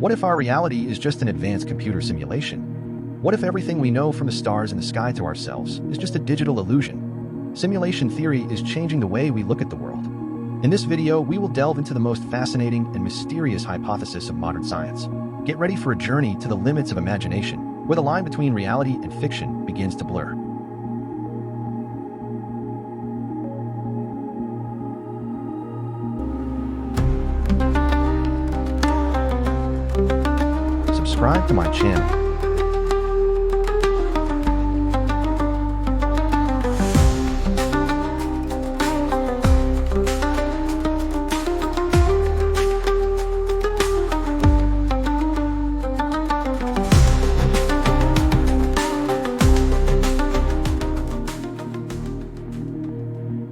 What if our reality is just an advanced computer simulation? What if everything we know from the stars and the sky to ourselves is just a digital illusion? Simulation theory is changing the way we look at the world. In this video, we will delve into the most fascinating and mysterious hypothesis of modern science. Get ready for a journey to the limits of imagination, where the line between reality and fiction begins to blur. Subscribe to my channel.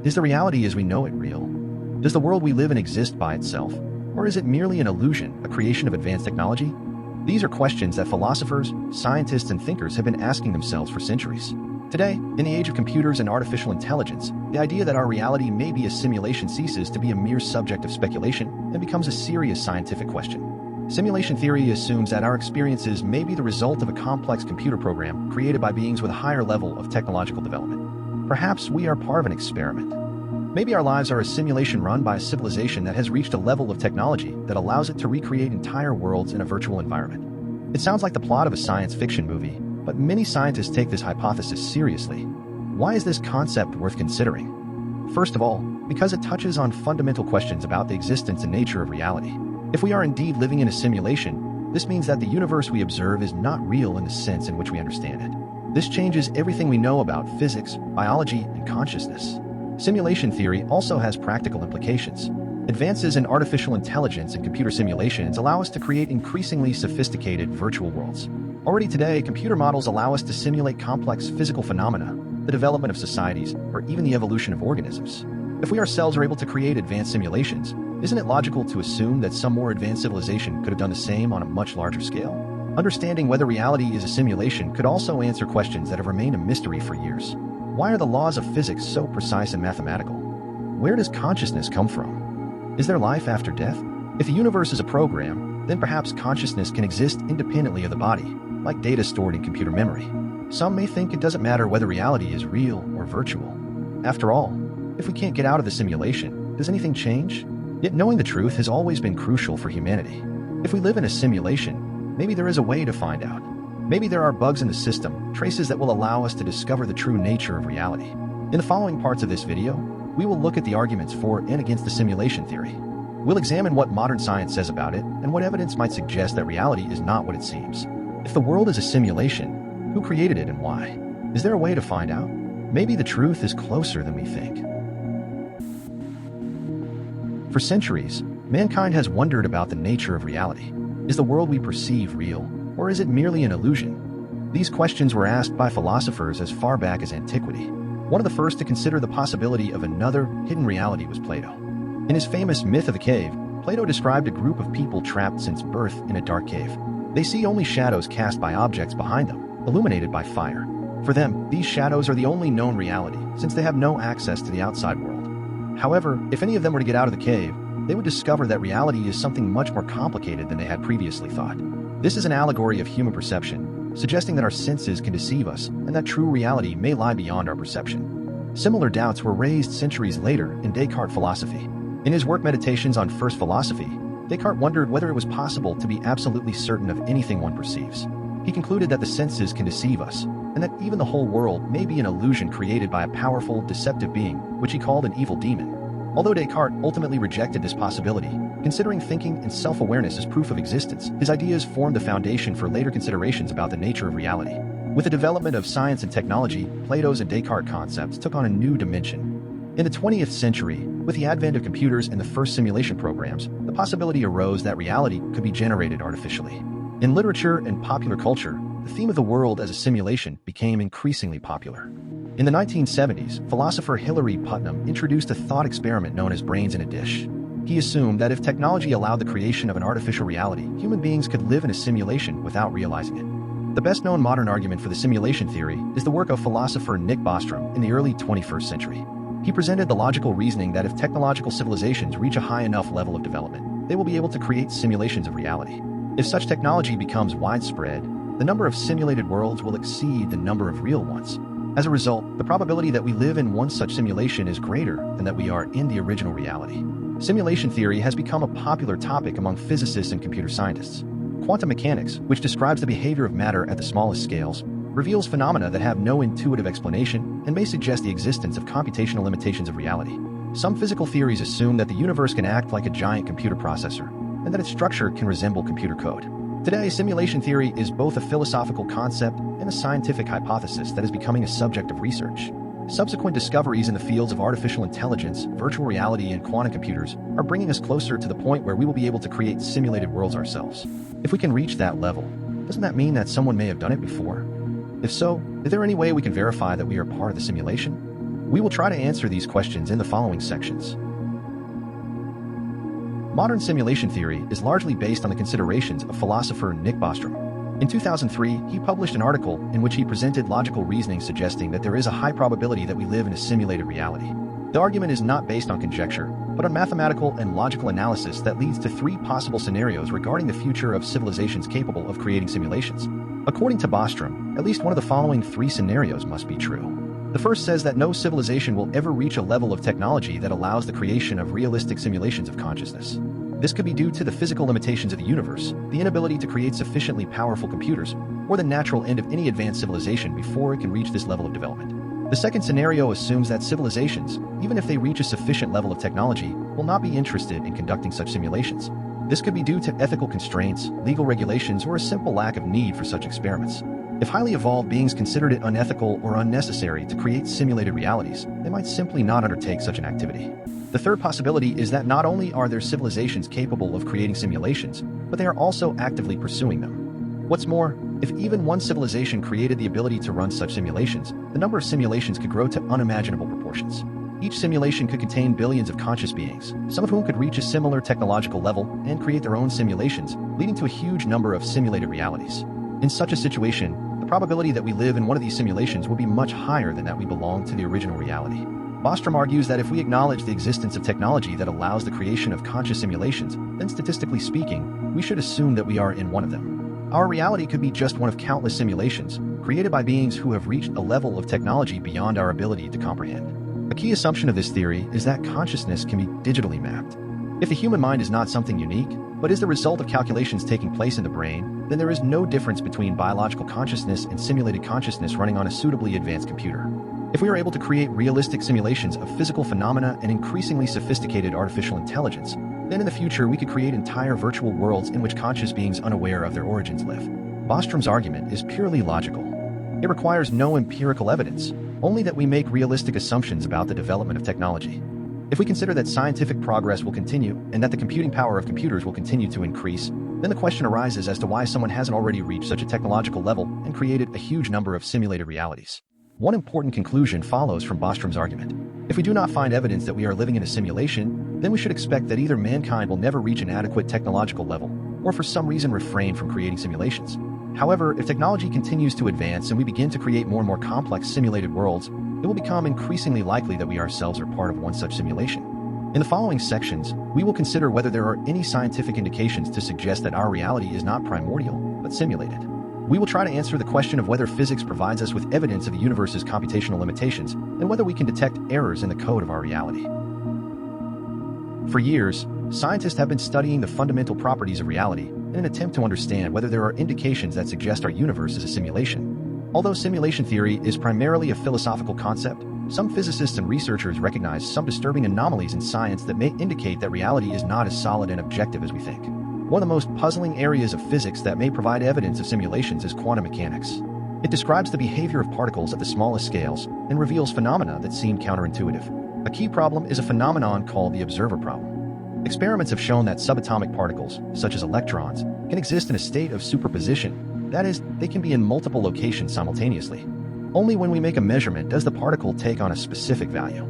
Is the reality as we know it real? Does the world we live in exist by itself? Or is it merely an illusion, a creation of advanced technology? These are questions that philosophers, scientists, and thinkers have been asking themselves for centuries. Today, in the age of computers and artificial intelligence, the idea that our reality may be a simulation ceases to be a mere subject of speculation and becomes a serious scientific question. Simulation theory assumes that our experiences may be the result of a complex computer program created by beings with a higher level of technological development. Perhaps we are part of an experiment. Maybe our lives are a simulation run by a civilization that has reached a level of technology that allows it to recreate entire worlds in a virtual environment. It sounds like the plot of a science fiction movie, but many scientists take this hypothesis seriously. Why is this concept worth considering? First of all, because it touches on fundamental questions about the existence and nature of reality. If we are indeed living in a simulation, this means that the universe we observe is not real in the sense in which we understand it. This changes everything we know about physics, biology, and consciousness. Simulation theory also has practical implications. Advances in artificial intelligence and computer simulations allow us to create increasingly sophisticated virtual worlds. Already today, computer models allow us to simulate complex physical phenomena, the development of societies, or even the evolution of organisms. If we ourselves are able to create advanced simulations, isn't it logical to assume that some more advanced civilization could have done the same on a much larger scale? Understanding whether reality is a simulation could also answer questions that have remained a mystery for years. Why are the laws of physics so precise and mathematical? Where does consciousness come from? Is there life after death? If the universe is a program, then perhaps consciousness can exist independently of the body, like data stored in computer memory. Some may think it doesn't matter whether reality is real or virtual. After all, if we can't get out of the simulation, does anything change? Yet knowing the truth has always been crucial for humanity. If we live in a simulation, maybe there is a way to find out. Maybe there are bugs in the system, traces that will allow us to discover the true nature of reality. In the following parts of this video, we will look at the arguments for and against the simulation theory. We'll examine what modern science says about it and what evidence might suggest that reality is not what it seems. If the world is a simulation, who created it and why? Is there a way to find out? Maybe the truth is closer than we think. For centuries, mankind has wondered about the nature of reality. Is the world we perceive real? Or is it merely an illusion? These questions were asked by philosophers as far back as antiquity. One of the first to consider the possibility of another hidden reality was Plato. In his famous myth of the cave, Plato described a group of people trapped since birth in a dark cave. They see only shadows cast by objects behind them, illuminated by fire. For them, these shadows are the only known reality, since they have no access to the outside world. However, if any of them were to get out of the cave, they would discover that reality is something much more complicated than they had previously thought. This is an allegory of human perception, suggesting that our senses can deceive us and that true reality may lie beyond our perception. Similar doubts were raised centuries later in Descartes' philosophy. In his work Meditations on First Philosophy, Descartes wondered whether it was possible to be absolutely certain of anything one perceives. He concluded that the senses can deceive us, and that even the whole world may be an illusion created by a powerful, deceptive being, which he called an evil demon. Although Descartes ultimately rejected this possibility, considering thinking and self-awareness as proof of existence, his ideas formed the foundation for later considerations about the nature of reality. With the development of science and technology, Plato's and Descartes' concepts took on a new dimension. In the 20th century, with the advent of computers and the first simulation programs, the possibility arose that reality could be generated artificially. In literature and popular culture, the theme of the world as a simulation became increasingly popular. In the 1970s, philosopher Hilary Putnam introduced a thought experiment known as brains in a dish. He assumed that if technology allowed the creation of an artificial reality, human beings could live in a simulation without realizing it. The best-known modern argument for the simulation theory is the work of philosopher Nick Bostrom in the early 21st century. He presented the logical reasoning that if technological civilizations reach a high enough level of development, they will be able to create simulations of reality. If such technology becomes widespread, the number of simulated worlds will exceed the number of real ones. As a result, the probability that we live in one such simulation is greater than that we are in the original reality. Simulation theory has become a popular topic among physicists and computer scientists. Quantum mechanics, which describes the behavior of matter at the smallest scales, reveals phenomena that have no intuitive explanation and may suggest the existence of computational limitations of reality. Some physical theories assume that the universe can act like a giant computer processor, and that its structure can resemble computer code. Today, simulation theory is both a philosophical concept and a scientific hypothesis that is becoming a subject of research. Subsequent discoveries in the fields of artificial intelligence, virtual reality, and quantum computers are bringing us closer to the point where we will be able to create simulated worlds ourselves. If we can reach that level, doesn't that mean that someone may have done it before? If so, is there any way we can verify that we are part of the simulation? We will try to answer these questions in the following sections. Modern simulation theory is largely based on the considerations of philosopher Nick Bostrom. In 2003, he published an article in which he presented logical reasoning suggesting that there is a high probability that we live in a simulated reality. The argument is not based on conjecture, but on mathematical and logical analysis that leads to three possible scenarios regarding the future of civilizations capable of creating simulations. According to Bostrom, at least one of the following three scenarios must be true. The first says that no civilization will ever reach a level of technology that allows the creation of realistic simulations of consciousness. This could be due to the physical limitations of the universe, the inability to create sufficiently powerful computers, or the natural end of any advanced civilization before it can reach this level of development. The second scenario assumes that civilizations, even if they reach a sufficient level of technology, will not be interested in conducting such simulations. This could be due to ethical constraints, legal regulations, or a simple lack of need for such experiments. If highly evolved beings considered it unethical or unnecessary to create simulated realities, they might simply not undertake such an activity. The third possibility is that not only are there civilizations capable of creating simulations, but they are also actively pursuing them. What's more, if even one civilization created the ability to run such simulations, the number of simulations could grow to unimaginable proportions. Each simulation could contain billions of conscious beings, some of whom could reach a similar technological level and create their own simulations, leading to a huge number of simulated realities. In such a situation, the probability that we live in one of these simulations will be much higher than that we belong to the original reality. Bostrom argues that if we acknowledge the existence of technology that allows the creation of conscious simulations, then statistically speaking, we should assume that we are in one of them. Our reality could be just one of countless simulations, created by beings who have reached a level of technology beyond our ability to comprehend. A key assumption of this theory is that consciousness can be digitally mapped. If the human mind is not something unique, but is the result of calculations taking place in the brain, then there is no difference between biological consciousness and simulated consciousness running on a suitably advanced computer. If we are able to create realistic simulations of physical phenomena and increasingly sophisticated artificial intelligence, then in the future we could create entire virtual worlds in which conscious beings unaware of their origins live. Bostrom's argument is purely logical. It requires no empirical evidence, only that we make realistic assumptions about the development of technology. If we consider that scientific progress will continue and that the computing power of computers will continue to increase, then the question arises as to why someone hasn't already reached such a technological level and created a huge number of simulated realities. One important conclusion follows from Bostrom's argument. If we do not find evidence that we are living in a simulation, then we should expect that either mankind will never reach an adequate technological level, or for some reason refrain from creating simulations. However, if technology continues to advance and we begin to create more and more complex simulated worlds, it will become increasingly likely that we ourselves are part of one such simulation. In the following sections, we will consider whether there are any scientific indications to suggest that our reality is not primordial, but simulated. We will try to answer the question of whether physics provides us with evidence of the universe's computational limitations and whether we can detect errors in the code of our reality. For years, scientists have been studying the fundamental properties of reality in an attempt to understand whether there are indications that suggest our universe is a simulation. Although simulation theory is primarily a philosophical concept, some physicists and researchers recognize some disturbing anomalies in science that may indicate that reality is not as solid and objective as we think. One of the most puzzling areas of physics that may provide evidence of simulations is quantum mechanics. It describes the behavior of particles at the smallest scales and reveals phenomena that seem counterintuitive. A key problem is a phenomenon called the observer problem. Experiments have shown that subatomic particles, such as electrons, can exist in a state of superposition. That is, they can be in multiple locations simultaneously. Only when we make a measurement does the particle take on a specific value.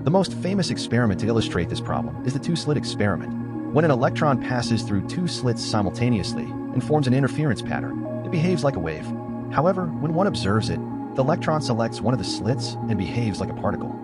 The most famous experiment to illustrate this problem is the two-slit experiment. When an electron passes through two slits simultaneously and forms an interference pattern, it behaves like a wave. However, when one observes it, the electron selects one of the slits and behaves like a particle.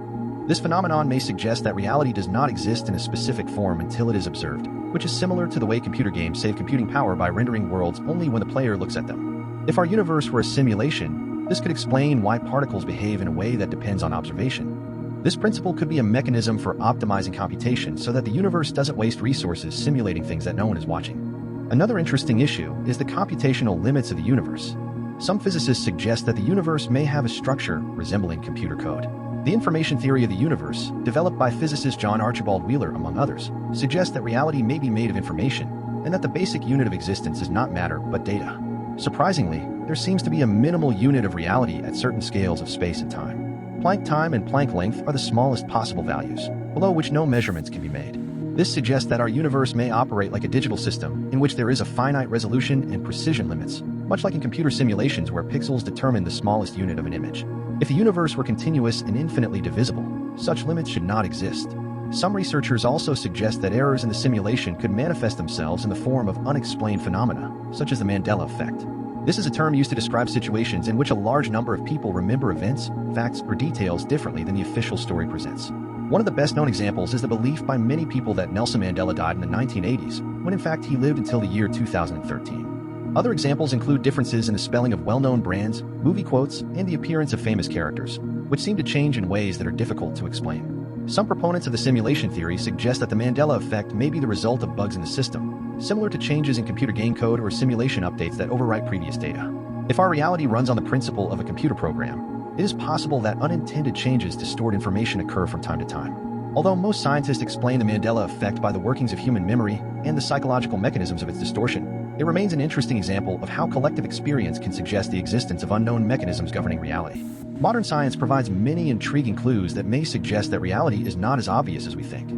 This phenomenon may suggest that reality does not exist in a specific form until it is observed, which is similar to the way computer games save computing power by rendering worlds only when the player looks at them. If our universe were a simulation, this could explain why particles behave in a way that depends on observation. This principle could be a mechanism for optimizing computation so that the universe doesn't waste resources simulating things that no one is watching. Another interesting issue is the computational limits of the universe. Some physicists suggest that the universe may have a structure resembling computer code. The information theory of the universe, developed by physicist John Archibald Wheeler among others, suggests that reality may be made of information, and that the basic unit of existence is not matter but data. Surprisingly, there seems to be a minimal unit of reality at certain scales of space and time. Planck time and Planck length are the smallest possible values, below which no measurements can be made. This suggests that our universe may operate like a digital system in which there is a finite resolution and precision limits, much like in computer simulations where pixels determine the smallest unit of an image. If the universe were continuous and infinitely divisible, such limits should not exist. Some researchers also suggest that errors in the simulation could manifest themselves in the form of unexplained phenomena, such as the Mandela effect. This is a term used to describe situations in which a large number of people remember events, facts, or details differently than the official story presents. One of the best-known examples is the belief by many people that Nelson Mandela died in the 1980s, when in fact he lived until the year 2013. Other examples include differences in the spelling of well-known brands, movie quotes, and the appearance of famous characters, which seem to change in ways that are difficult to explain. Some proponents of the simulation theory suggest that the Mandela effect may be the result of bugs in the system, similar to changes in computer game code or simulation updates that overwrite previous data. If our reality runs on the principle of a computer program, it is possible that unintended changes to stored information occur from time to time. Although most scientists explain the Mandela effect by the workings of human memory and the psychological mechanisms of its distortion, it remains an interesting example of how collective experience can suggest the existence of unknown mechanisms governing reality. Modern science provides many intriguing clues that may suggest that reality is not as obvious as we think.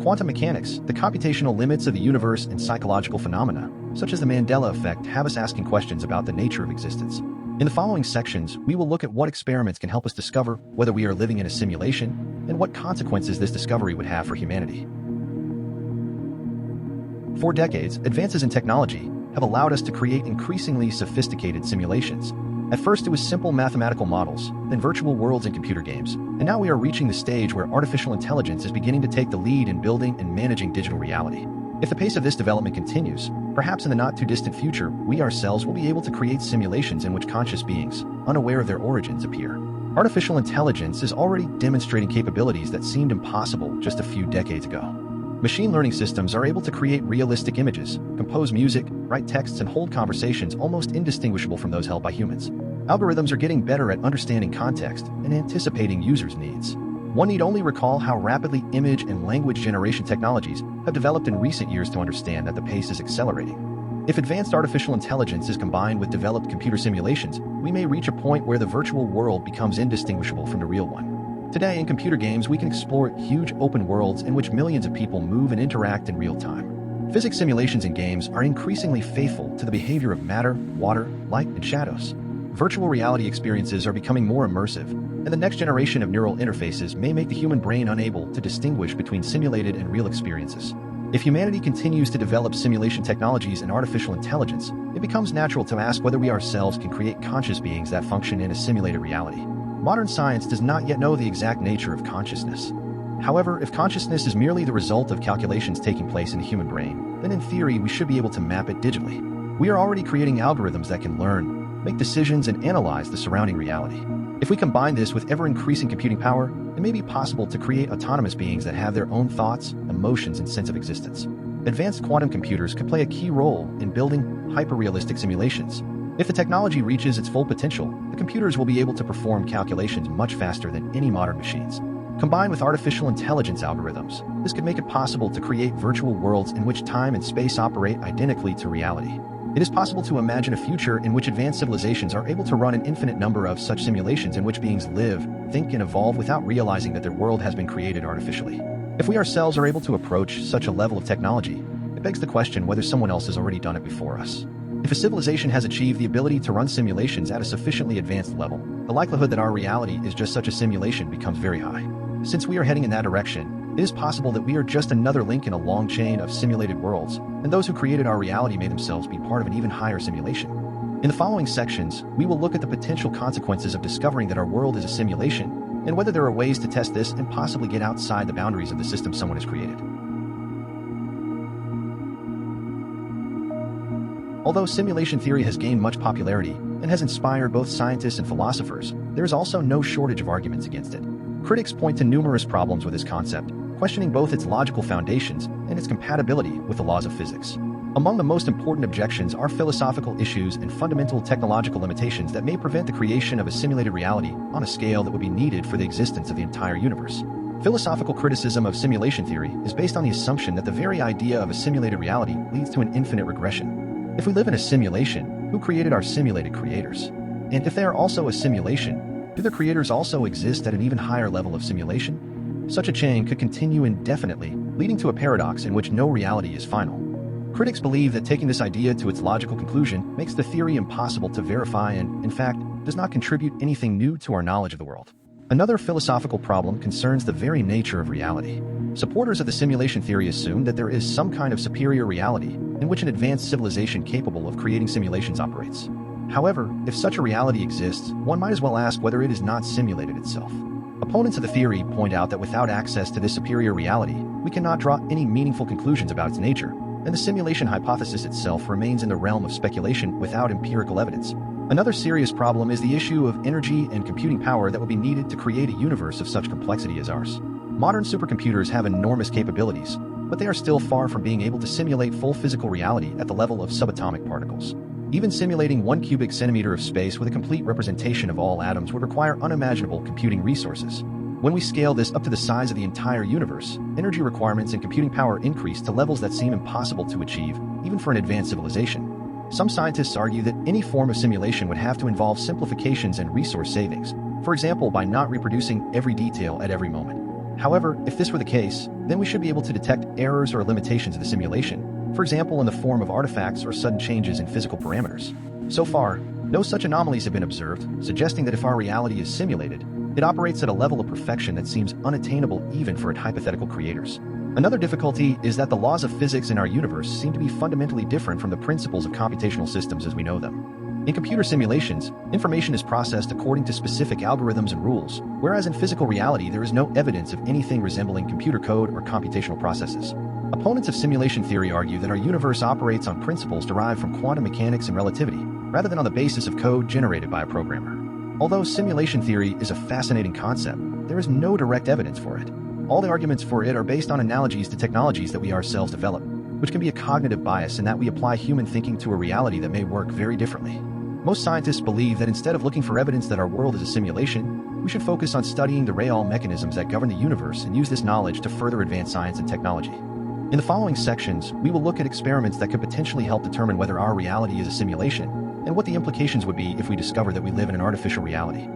Quantum mechanics, the computational limits of the universe, and psychological phenomena, such as the Mandela effect, have us asking questions about the nature of existence. In the following sections, we will look at what experiments can help us discover whether we are living in a simulation and what consequences this discovery would have for humanity. For decades, advances in technology have allowed us to create increasingly sophisticated simulations. At first, it was simple mathematical models, then virtual worlds and computer games, and now we are reaching the stage where artificial intelligence is beginning to take the lead in building and managing digital reality. If the pace of this development continues, perhaps in the not-too-distant future, we ourselves will be able to create simulations in which conscious beings, unaware of their origins, appear. Artificial intelligence is already demonstrating capabilities that seemed impossible just a few decades ago. Machine learning systems are able to create realistic images, compose music, write texts, and hold conversations almost indistinguishable from those held by humans. Algorithms are getting better at understanding context and anticipating users' needs. One need only recall how rapidly image and language generation technologies have developed in recent years to understand that the pace is accelerating. If advanced artificial intelligence is combined with developed computer simulations, we may reach a point where the virtual world becomes indistinguishable from the real one. Today, in computer games, we can explore huge open worlds in which millions of people move and interact in real time. Physics simulations in games are increasingly faithful to the behavior of matter, water, light, and shadows. Virtual reality experiences are becoming more immersive, and the next generation of neural interfaces may make the human brain unable to distinguish between simulated and real experiences. If humanity continues to develop simulation technologies and artificial intelligence, it becomes natural to ask whether we ourselves can create conscious beings that function in a simulated reality. Modern science does not yet know the exact nature of consciousness. However, if consciousness is merely the result of calculations taking place in the human brain, then in theory we should be able to map it digitally. We are already creating algorithms that can learn, make decisions, and analyze the surrounding reality. If we combine this with ever-increasing computing power, it may be possible to create autonomous beings that have their own thoughts, emotions, and sense of existence. Advanced quantum computers could play a key role in building hyper-realistic simulations. If the technology reaches its full potential, the computers will be able to perform calculations much faster than any modern machines. Combined with artificial intelligence algorithms, this could make it possible to create virtual worlds in which time and space operate identically to reality. It is possible to imagine a future in which advanced civilizations are able to run an infinite number of such simulations in which beings live, think, and evolve without realizing that their world has been created artificially. If we ourselves are able to approach such a level of technology, it begs the question whether someone else has already done it before us. If a civilization has achieved the ability to run simulations at a sufficiently advanced level, the likelihood that our reality is just such a simulation becomes very high. Since we are heading in that direction, it is possible that we are just another link in a long chain of simulated worlds, and those who created our reality may themselves be part of an even higher simulation. In the following sections, we will look at the potential consequences of discovering that our world is a simulation, and whether there are ways to test this and possibly get outside the boundaries of the system someone has created. Although simulation theory has gained much popularity and has inspired both scientists and philosophers, there is also no shortage of arguments against it. Critics point to numerous problems with this concept, questioning both its logical foundations and its compatibility with the laws of physics. Among the most important objections are philosophical issues and fundamental technological limitations that may prevent the creation of a simulated reality on a scale that would be needed for the existence of the entire universe. Philosophical criticism of simulation theory is based on the assumption that the very idea of a simulated reality leads to an infinite regression. If we live in a simulation, who created our simulated creators? And if they are also a simulation, do their creators also exist at an even higher level of simulation? Such a chain could continue indefinitely, leading to a paradox in which no reality is final. Critics believe that taking this idea to its logical conclusion makes the theory impossible to verify and, in fact, does not contribute anything new to our knowledge of the world. Another philosophical problem concerns the very nature of reality. Supporters of the simulation theory assume that there is some kind of superior reality in which an advanced civilization capable of creating simulations operates. However, if such a reality exists, one might as well ask whether it is not simulated itself. Opponents of the theory point out that without access to this superior reality, we cannot draw any meaningful conclusions about its nature, and the simulation hypothesis itself remains in the realm of speculation without empirical evidence. Another serious problem is the issue of energy and computing power that will be needed to create a universe of such complexity as ours. Modern supercomputers have enormous capabilities, but they are still far from being able to simulate full physical reality at the level of subatomic particles. Even simulating 1 cubic centimeter of space with a complete representation of all atoms would require unimaginable computing resources. When we scale this up to the size of the entire universe, energy requirements and computing power increase to levels that seem impossible to achieve, even for an advanced civilization. Some scientists argue that any form of simulation would have to involve simplifications and resource savings, for example by not reproducing every detail at every moment. However, if this were the case, then we should be able to detect errors or limitations of the simulation, for example in the form of artifacts or sudden changes in physical parameters. So far, no such anomalies have been observed, suggesting that if our reality is simulated, it operates at a level of perfection that seems unattainable even for its hypothetical creators. Another difficulty is that the laws of physics in our universe seem to be fundamentally different from the principles of computational systems as we know them. In computer simulations, information is processed according to specific algorithms and rules, whereas in physical reality there is no evidence of anything resembling computer code or computational processes. Opponents of simulation theory argue that our universe operates on principles derived from quantum mechanics and relativity, rather than on the basis of code generated by a programmer. Although simulation theory is a fascinating concept, there is no direct evidence for it. All the arguments for it are based on analogies to technologies that we ourselves develop, which can be a cognitive bias in that we apply human thinking to a reality that may work very differently. Most scientists believe that instead of looking for evidence that our world is a simulation, we should focus on studying the real mechanisms that govern the universe and use this knowledge to further advance science and technology. In the following sections, we will look at experiments that could potentially help determine whether our reality is a simulation, and what the implications would be if we discover that we live in an artificial reality.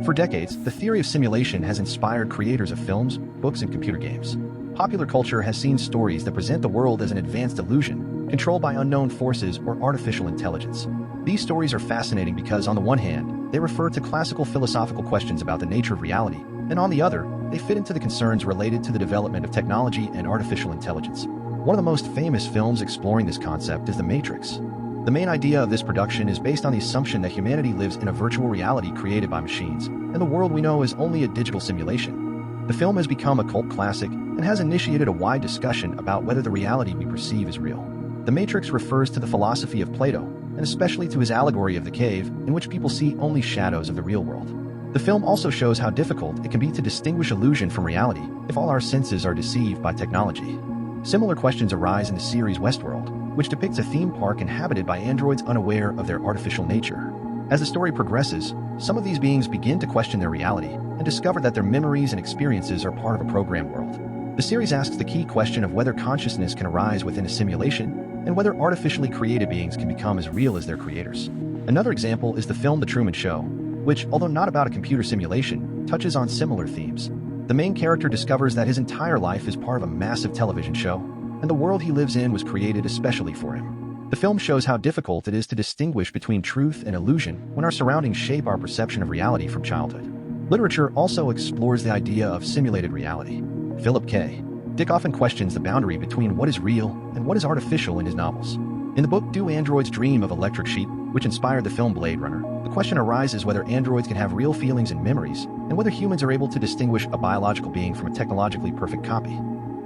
For decades, the theory of simulation has inspired creators of films, books, and computer games. Popular culture has seen stories that present the world as an advanced illusion, controlled by unknown forces or artificial intelligence. These stories are fascinating because, on the one hand, they refer to classical philosophical questions about the nature of reality, and on the other, they fit into the concerns related to the development of technology and artificial intelligence. One of the most famous films exploring this concept is The Matrix. The main idea of this production is based on the assumption that humanity lives in a virtual reality created by machines, and the world we know is only a digital simulation. The film has become a cult classic and has initiated a wide discussion about whether the reality we perceive is real. The Matrix refers to the philosophy of Plato, and especially to his allegory of the cave, in which people see only shadows of the real world. The film also shows how difficult it can be to distinguish illusion from reality if all our senses are deceived by technology. Similar questions arise in the series Westworld, which depicts a theme park inhabited by androids unaware of their artificial nature. As the story progresses, some of these beings begin to question their reality and discover that their memories and experiences are part of a programmed world. The series asks the key question of whether consciousness can arise within a simulation and whether artificially created beings can become as real as their creators. Another example is the film The Truman Show, which, although not about a computer simulation, touches on similar themes. The main character discovers that his entire life is part of a massive television show, and the world he lives in was created especially for him. The film shows how difficult it is to distinguish between truth and illusion when our surroundings shape our perception of reality from childhood. Literature also explores the idea of simulated reality. Philip K. Dick often questions the boundary between what is real and what is artificial in his novels. In the book Do Androids Dream of Electric Sheep?, which inspired the film Blade Runner, the question arises whether androids can have real feelings and memories, and whether humans are able to distinguish a biological being from a technologically perfect copy.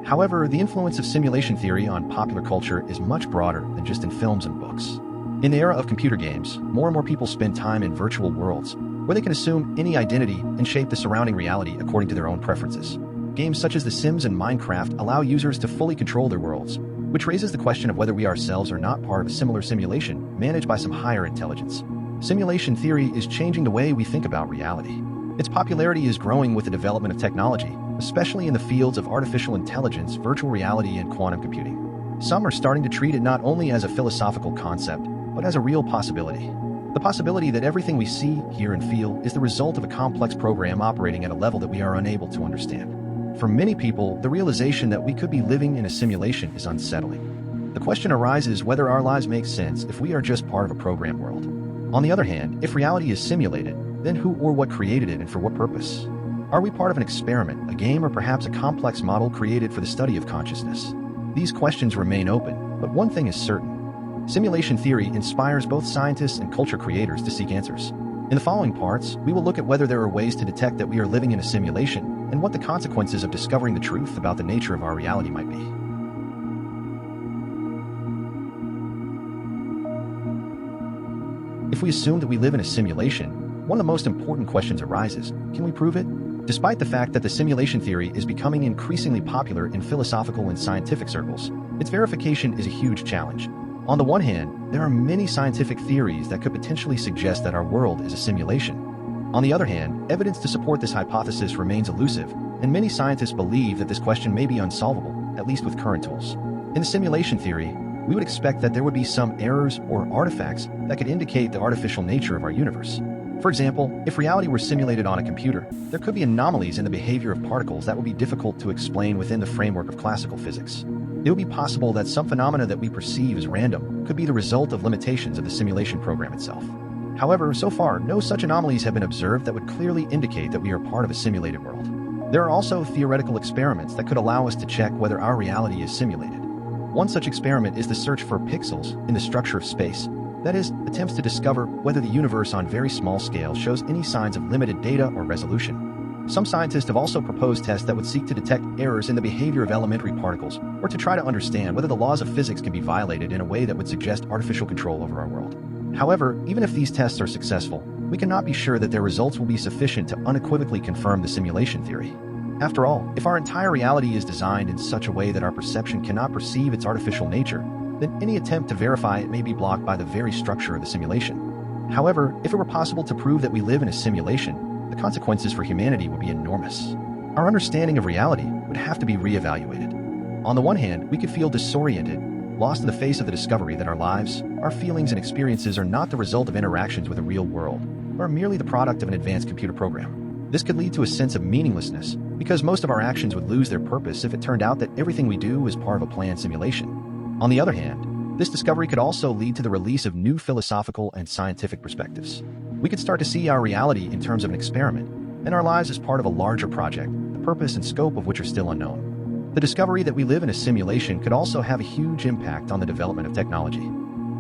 However, the influence of simulation theory on popular culture is much broader than just in films and books. In the era of computer games, more and more people spend time in virtual worlds, where they can assume any identity and shape the surrounding reality according to their own preferences. Games such as The Sims and Minecraft allow users to fully control their worlds, which raises the question of whether we ourselves are not part of a similar simulation managed by some higher intelligence. Simulation theory is changing the way we think about reality. Its popularity is growing with the development of technology, especially in the fields of artificial intelligence, virtual reality, and quantum computing. Some are starting to treat it not only as a philosophical concept, but as a real possibility. The possibility that everything we see, hear, and feel is the result of a complex program operating at a level that we are unable to understand. For many people, the realization that we could be living in a simulation is unsettling. The question arises whether our lives make sense if we are just part of a program world. On the other hand, if reality is simulated, then who or what created it and for what purpose? Are we part of an experiment, a game, or perhaps a complex model created for the study of consciousness? These questions remain open, but one thing is certain. Simulation theory inspires both scientists and culture creators to seek answers. In the following parts, we will look at whether there are ways to detect that we are living in a simulation and what the consequences of discovering the truth about the nature of our reality might be. If we assume that we live in a simulation, one of the most important questions arises: can we prove it? Despite the fact that the simulation theory is becoming increasingly popular in philosophical and scientific circles, its verification is a huge challenge. On the one hand, there are many scientific theories that could potentially suggest that our world is a simulation. On the other hand, evidence to support this hypothesis remains elusive, and many scientists believe that this question may be unsolvable, at least with current tools. In the simulation theory, we would expect that there would be some errors or artifacts that could indicate the artificial nature of our universe. For example, if reality were simulated on a computer, there could be anomalies in the behavior of particles that would be difficult to explain within the framework of classical physics. It would be possible that some phenomena that we perceive as random could be the result of limitations of the simulation program itself. However, so far, no such anomalies have been observed that would clearly indicate that we are part of a simulated world. There are also theoretical experiments that could allow us to check whether our reality is simulated. One such experiment is the search for pixels in the structure of space. That is, attempts to discover whether the universe on very small scale shows any signs of limited data or resolution. Some scientists have also proposed tests that would seek to detect errors in the behavior of elementary particles, or to try to understand whether the laws of physics can be violated in a way that would suggest artificial control over our world. However, even if these tests are successful, we cannot be sure that their results will be sufficient to unequivocally confirm the simulation theory. After all, if our entire reality is designed in such a way that our perception cannot perceive its artificial nature, then any attempt to verify it may be blocked by the very structure of the simulation. However, if it were possible to prove that we live in a simulation, the consequences for humanity would be enormous. Our understanding of reality would have to be reevaluated. On the one hand, we could feel disoriented, lost in the face of the discovery that our lives, our feelings and experiences are not the result of interactions with a real world, but are merely the product of an advanced computer program. This could lead to a sense of meaninglessness, because most of our actions would lose their purpose if it turned out that everything we do is part of a planned simulation. On the other hand, this discovery could also lead to the release of new philosophical and scientific perspectives. We could start to see our reality in terms of an experiment, and our lives as part of a larger project, the purpose and scope of which are still unknown. The discovery that we live in a simulation could also have a huge impact on the development of technology.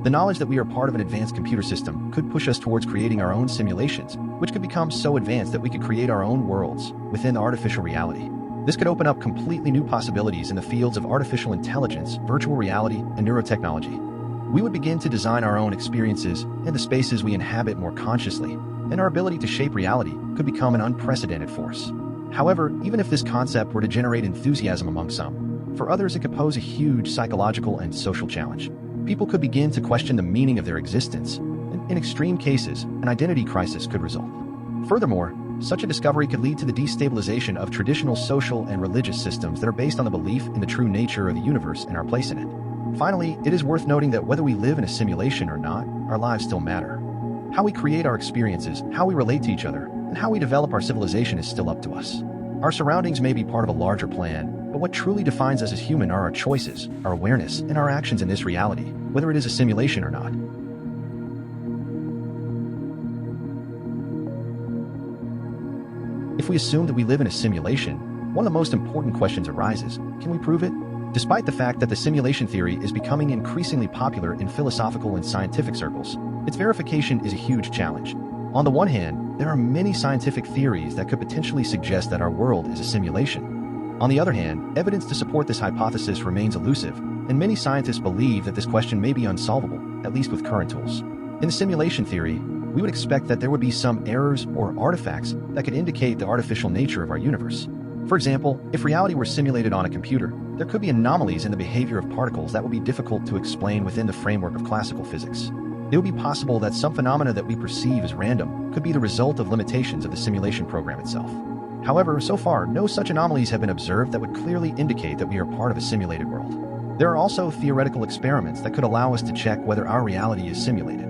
The knowledge that we are part of an advanced computer system could push us towards creating our own simulations, which could become so advanced that we could create our own worlds within artificial reality. This could open up completely new possibilities in the fields of artificial intelligence, virtual reality, and neurotechnology. We would begin to design our own experiences and the spaces we inhabit more consciously, and our ability to shape reality could become an unprecedented force. However, even if this concept were to generate enthusiasm among some, for others it could pose a huge psychological and social challenge. People could begin to question the meaning of their existence, and in extreme cases, an identity crisis could result. Furthermore, such a discovery could lead to the destabilization of traditional social and religious systems that are based on the belief in the true nature of the universe and our place in it. Finally, it is worth noting that whether we live in a simulation or not, our lives still matter. How we create our experiences, how we relate to each other, and how we develop our civilization is still up to us. Our surroundings may be part of a larger plan, but what truly defines us as human are our choices, our awareness, and our actions in this reality, whether it is a simulation or not. If we assume that we live in a simulation, one of the most important questions arises: can we prove it? Despite the fact that the simulation theory is becoming increasingly popular in philosophical and scientific circles, Its verification is a huge challenge. On the one hand, there are many scientific theories that could potentially suggest that our world is a simulation. On the other hand, evidence to support this hypothesis remains elusive, and many scientists believe that this question may be unsolvable, at least with current tools. In the simulation theory, we would expect that there would be some errors or artifacts that could indicate the artificial nature of our universe. For example, if reality were simulated on a computer, there could be anomalies in the behavior of particles that would be difficult to explain within the framework of classical physics. It would be possible that some phenomena that we perceive as random could be the result of limitations of the simulation program itself. However, so far, no such anomalies have been observed that would clearly indicate that we are part of a simulated world. There are also theoretical experiments that could allow us to check whether our reality is simulated.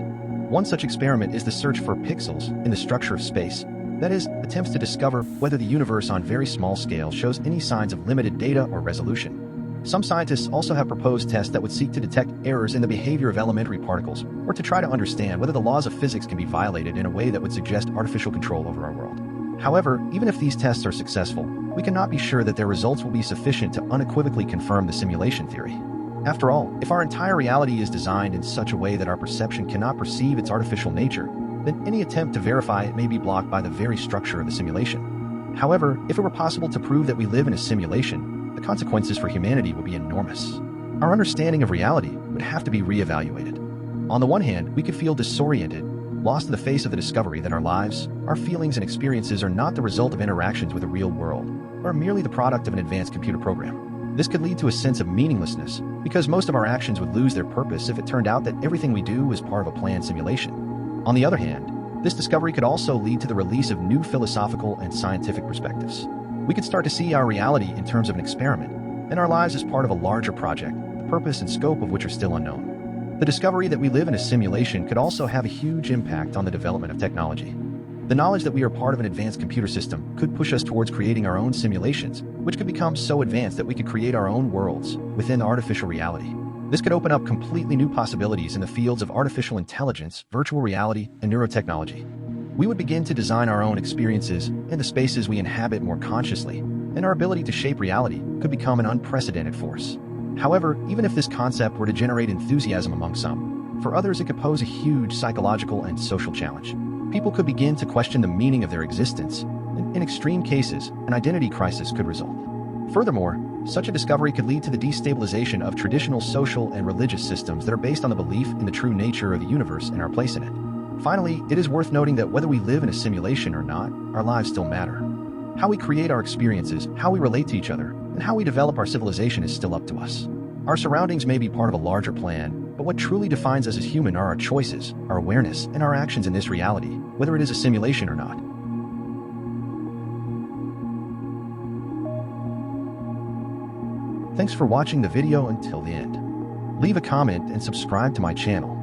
One such experiment is the search for pixels in the structure of space. That is, attempts to discover whether the universe on very small scale shows any signs of limited data or resolution. Some scientists also have proposed tests that would seek to detect errors in the behavior of elementary particles, or to try to understand whether the laws of physics can be violated in a way that would suggest artificial control over our world. However, even if these tests are successful, we cannot be sure that their results will be sufficient to unequivocally confirm the simulation theory. After all, if our entire reality is designed in such a way that our perception cannot perceive its artificial nature, then any attempt to verify it may be blocked by the very structure of the simulation. However, if it were possible to prove that we live in a simulation, the consequences for humanity would be enormous. Our understanding of reality would have to be reevaluated. On the one hand, we could feel disoriented, lost in the face of the discovery that our lives, our feelings and experiences are not the result of interactions with the real world, but are merely the product of an advanced computer program. This could lead to a sense of meaninglessness, because most of our actions would lose their purpose if it turned out that everything we do is part of a planned simulation. On the other hand, this discovery could also lead to the release of new philosophical and scientific perspectives. We could start to see our reality in terms of an experiment, and our lives as part of a larger project, the purpose and scope of which are still unknown. The discovery that we live in a simulation could also have a huge impact on the development of technology. The knowledge that we are part of an advanced computer system could push us towards creating our own simulations, which could become so advanced that we could create our own worlds within artificial reality. This could open up completely new possibilities in the fields of artificial intelligence, virtual reality, and neurotechnology. We would begin to design our own experiences in the spaces we inhabit more consciously, and our ability to shape reality could become an unprecedented force. However, even if this concept were to generate enthusiasm among some, for others it could pose a huge psychological and social challenge. People could begin to question the meaning of their existence, and in extreme cases, an identity crisis could result. Furthermore, such a discovery could lead to the destabilization of traditional social and religious systems that are based on the belief in the true nature of the universe and our place in it. Finally, it is worth noting that whether we live in a simulation or not, our lives still matter. How we create our experiences, how we relate to each other, and how we develop our civilization is still up to us. Our surroundings may be part of a larger plan, but what truly defines us as human are our choices, our awareness, and our actions in this reality, whether it is a simulation or not. Thanks for watching the video until the end. Leave a comment and subscribe to my channel.